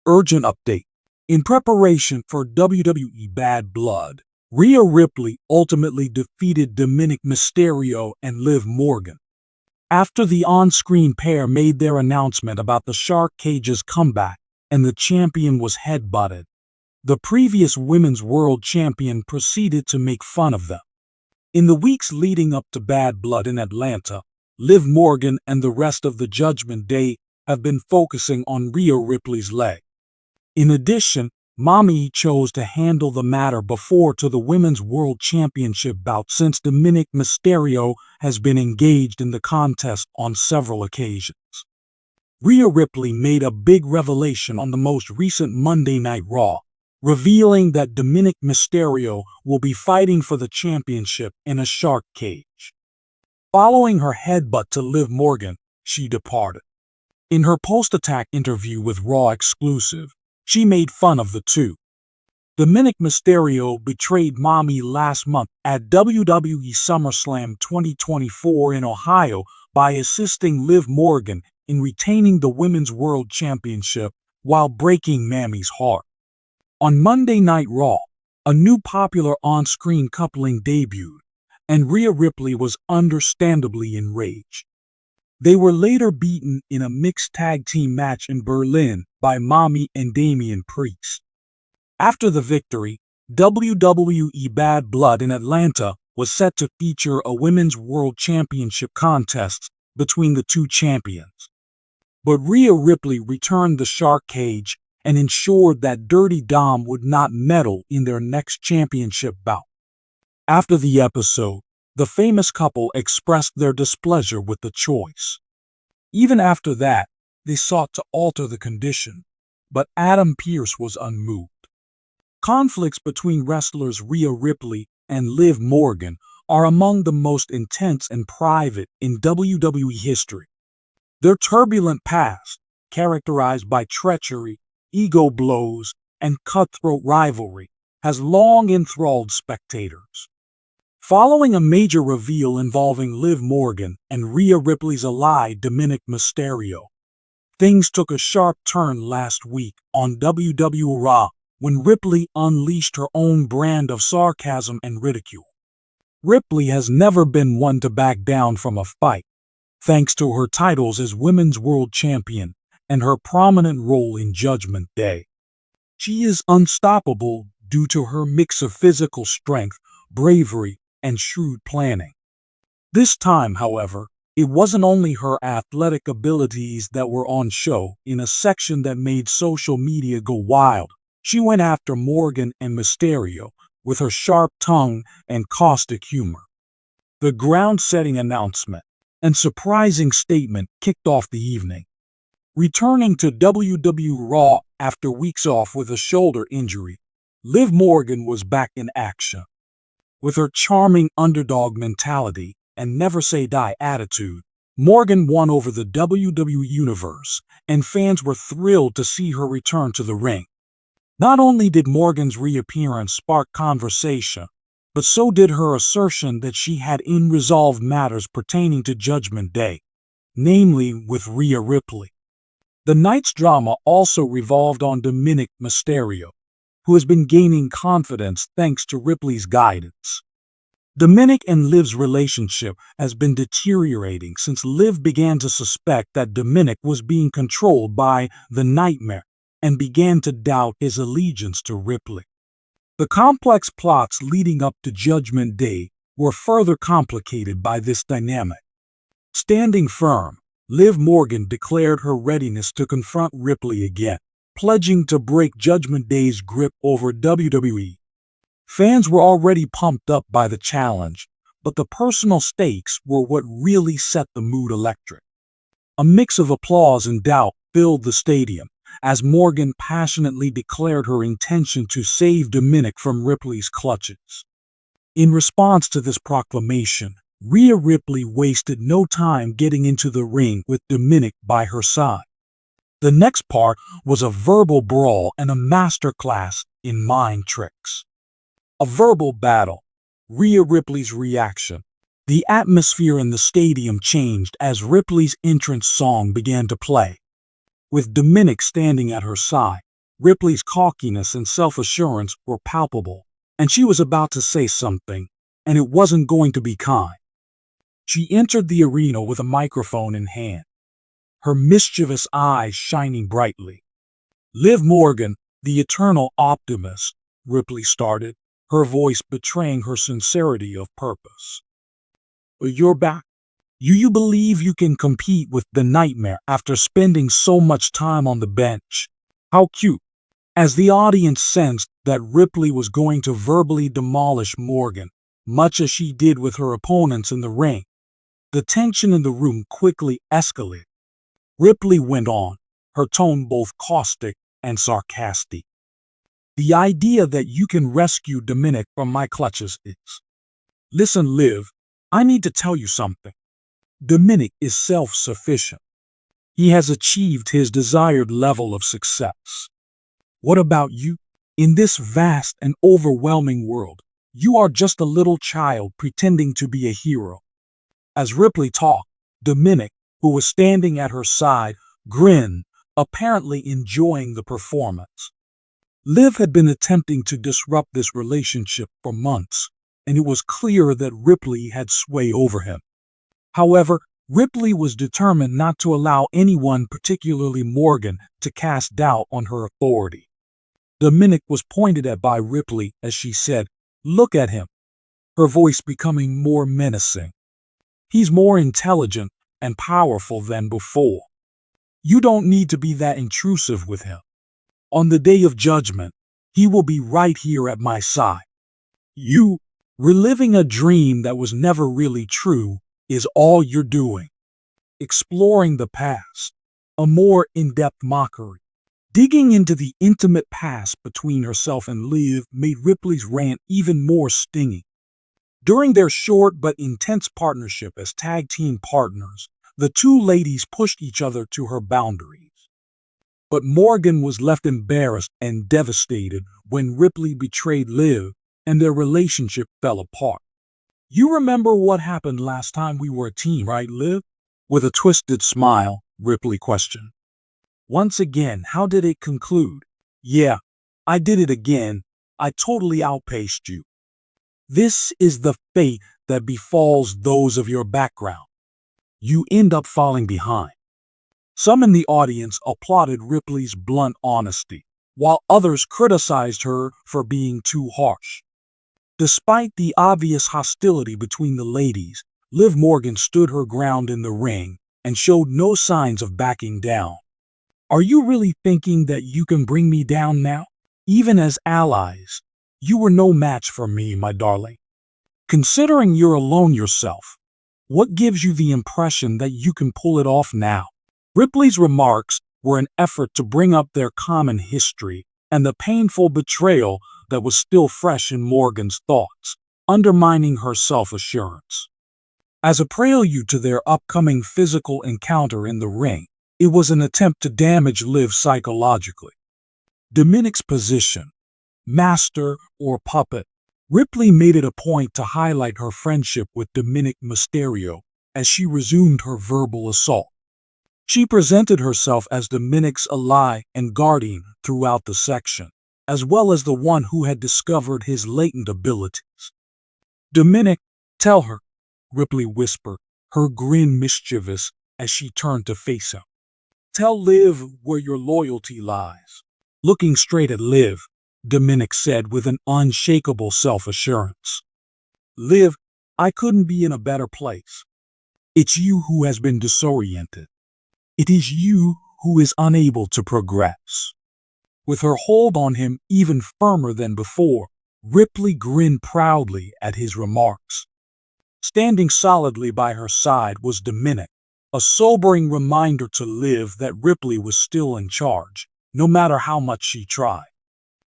Urgent update. In preparation for WWE Bad Blood, Rhea Ripley ultimately defeated Dominik Mysterio and Liv Morgan. After the on-screen pair made their announcement about the Shark Cage's comeback and the champion was headbutted, the previous Women's World Champion proceeded to make fun of them. In the weeks leading up to Bad Blood in Atlanta, Liv Morgan and the rest of the Judgment Day have been focusing on Rhea Ripley's leg. In addition, Mommy chose to handle the matter before to the Women's World Championship bout since Dominik Mysterio has been engaged in the contest on several occasions. Rhea Ripley made a big revelation on the most recent Monday Night Raw, revealing that Dominik Mysterio will be fighting for the championship in a shark cage. Following her headbutt to Liv Morgan, she departed. In her post-attack interview with Raw Exclusive, she made fun of the two. Dominik Mysterio betrayed Mommy last month at WWE SummerSlam 2024 in Ohio by assisting Liv Morgan in retaining the Women's World Championship while breaking Mammy's heart. On Monday Night Raw, a new popular on-screen coupling debuted, and Rhea Ripley was understandably enraged. They were later beaten in a mixed tag team match in Berlin by Mommy and Damian Priest. After the victory, WWE Bad Blood in Atlanta was set to feature a Women's World Championship contest between the two champions. But Rhea Ripley returned the Shark Cage and ensured that Dirty Dom would not meddle in their next championship bout. After the episode, the famous couple expressed their displeasure with the choice. Even after that, they sought to alter the condition, but Adam Pearce was unmoved. Conflicts between wrestlers Rhea Ripley and Liv Morgan are among the most intense and private in WWE history. Their turbulent past, characterized by treachery, ego blows, and cutthroat rivalry, has long enthralled spectators. Following a major reveal involving Liv Morgan and Rhea Ripley's ally Dominik Mysterio, things took a sharp turn last week on WWE Raw when Ripley unleashed her own brand of sarcasm and ridicule. Ripley has never been one to back down from a fight, thanks to her titles as Women's World Champion and her prominent role in Judgment Day. She is unstoppable due to her mix of physical strength, bravery, and shrewd planning. This time, however, it wasn't only her athletic abilities that were on show. In a section that made social media go wild, she went after Morgan and Mysterio with her sharp tongue and caustic humor. The ground-setting announcement and surprising statement kicked off the evening. Returning to WWE Raw after weeks off with a shoulder injury, Liv Morgan was back in action. With her charming underdog mentality and never-say-die attitude, Morgan won over the WWE Universe, and fans were thrilled to see her return to the ring. Not only did Morgan's reappearance spark conversation, but so did her assertion that she had unresolved matters pertaining to Judgment Day, namely with Rhea Ripley. The night's drama also revolved on Dominik Mysterio, who has been gaining confidence thanks to Ripley's guidance. Dominik and Liv's relationship has been deteriorating since Liv began to suspect that Dominik was being controlled by the Nightmare and began to doubt his allegiance to Ripley. The complex plots leading up to Judgment Day were further complicated by this dynamic. Standing firm, Liv Morgan declared her readiness to confront Ripley again, pledging to break Judgment Day's grip over WWE. Fans were already pumped up by the challenge, but the personal stakes were what really set the mood electric. A mix of applause and doubt filled the stadium as Morgan passionately declared her intention to save Dominik from Ripley's clutches. In response to this proclamation, Rhea Ripley wasted no time getting into the ring with Dominik by her side. The next part was a verbal brawl and a masterclass in mind tricks. A verbal battle. Rhea Ripley's reaction. The atmosphere in the stadium changed as Ripley's entrance song began to play. With Dominik standing at her side, Ripley's cockiness and self-assurance were palpable, and she was about to say something, and it wasn't going to be kind. She entered the arena with a microphone in hand, her mischievous eyes shining brightly. "Liv Morgan, the eternal optimist," Ripley started, her voice betraying her sincerity of purpose. "You're back. You believe you can compete with the Nightmare after spending so much time on the bench? How cute." As the audience sensed that Ripley was going to verbally demolish Morgan, much as she did with her opponents in the ring, the tension in the room quickly escalated. Ripley went on, her tone both caustic and sarcastic. "The idea that you can rescue Dominik from my clutches is... Listen, Liv, I need to tell you something. Dominik is self-sufficient. He has achieved his desired level of success. What about you? In this vast and overwhelming world, you are just a little child pretending to be a hero." As Ripley talked, Dominik, who was standing at her side, grinned, apparently enjoying the performance. Liv had been attempting to disrupt this relationship for months, and it was clear that Ripley had sway over him. However, Ripley was determined not to allow anyone, particularly Morgan, to cast doubt on her authority. Dominik was pointed at by Ripley as she said, "Look at him," her voice becoming more menacing. "He's more intelligent and powerful than before. You don't need to be that intrusive with him. On the day of judgment, he will be right here at my side. You, reliving a dream that was never really true, is all you're doing. Exploring the past, a more in-depth mockery." Digging into the intimate past between herself and Liv made Ripley's rant even more stinging. During their short but intense partnership as tag team partners, the two ladies pushed each other to her boundaries. But Morgan was left embarrassed and devastated when Ripley betrayed Liv and their relationship fell apart. "You remember what happened last time we were a team, right, Liv?" With a twisted smile, Ripley questioned. "Once again, how did it conclude?" "Yeah, I did it again. I totally outpaced you. This is the fate that befalls those of your background. You end up falling behind." Some in the audience applauded Ripley's blunt honesty, while others criticized her for being too harsh. Despite the obvious hostility between the ladies, Liv Morgan stood her ground in the ring and showed no signs of backing down. "Are you really thinking that you can bring me down now? Even as allies, you were no match for me, my darling. Considering you're alone yourself, what gives you the impression that you can pull it off now?" Ripley's remarks were an effort to bring up their common history and the painful betrayal that was still fresh in Morgan's thoughts, undermining her self-assurance. As a prelude to their upcoming physical encounter in the ring, it was an attempt to damage Liv psychologically. Dominik's position, master or puppet. Ripley made it a point to highlight her friendship with Dominik Mysterio as she resumed her verbal assault. She presented herself as Dominik's ally and guardian throughout the section, as well as the one who had discovered his latent abilities. "Dominik, tell her," Ripley whispered, her grin mischievous as she turned to face him. "Tell Liv where your loyalty lies." Looking straight at Liv, Dominik said with an unshakable self-assurance. "Liv, I couldn't be in a better place. It's you who has been disoriented. It is you who is unable to progress." With her hold on him even firmer than before, Ripley grinned proudly at his remarks. Standing solidly by her side was Dominik, a sobering reminder to Liv that Ripley was still in charge, no matter how much she tried.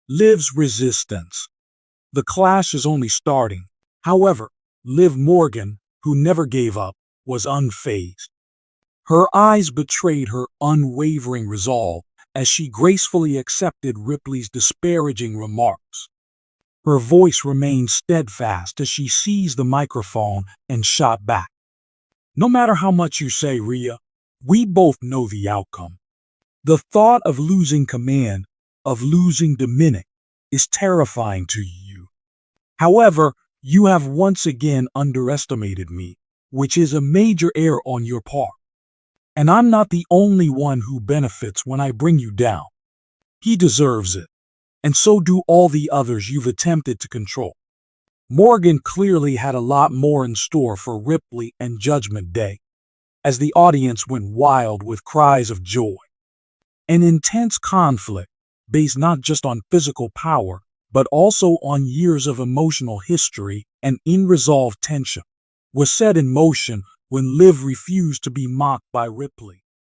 Liv's resistance. The clash is only starting. However, Liv Morgan, who never gave up, was unfazed. Her eyes betrayed her unwavering resolve as she gracefully accepted Ripley's disparaging remarks. Her voice remained steadfast as she seized the microphone and shot back. "No matter how much you say, Rhea, we both know the outcome. The thought of losing command of losing Dominik is terrifying to you. However, you have once again underestimated me, which is a major error on your part. And I'm not the only one who benefits when I bring you down. He deserves it, and so do all the others you've attempted to control. Morgan clearly had a lot more in store for Ripley and Judgment Day, as the audience went wild with cries of joy. An intense conflict, based not just on physical power, but also on years of emotional history and unresolved tension, was set in motion when Liv refused to be mocked by Ripley.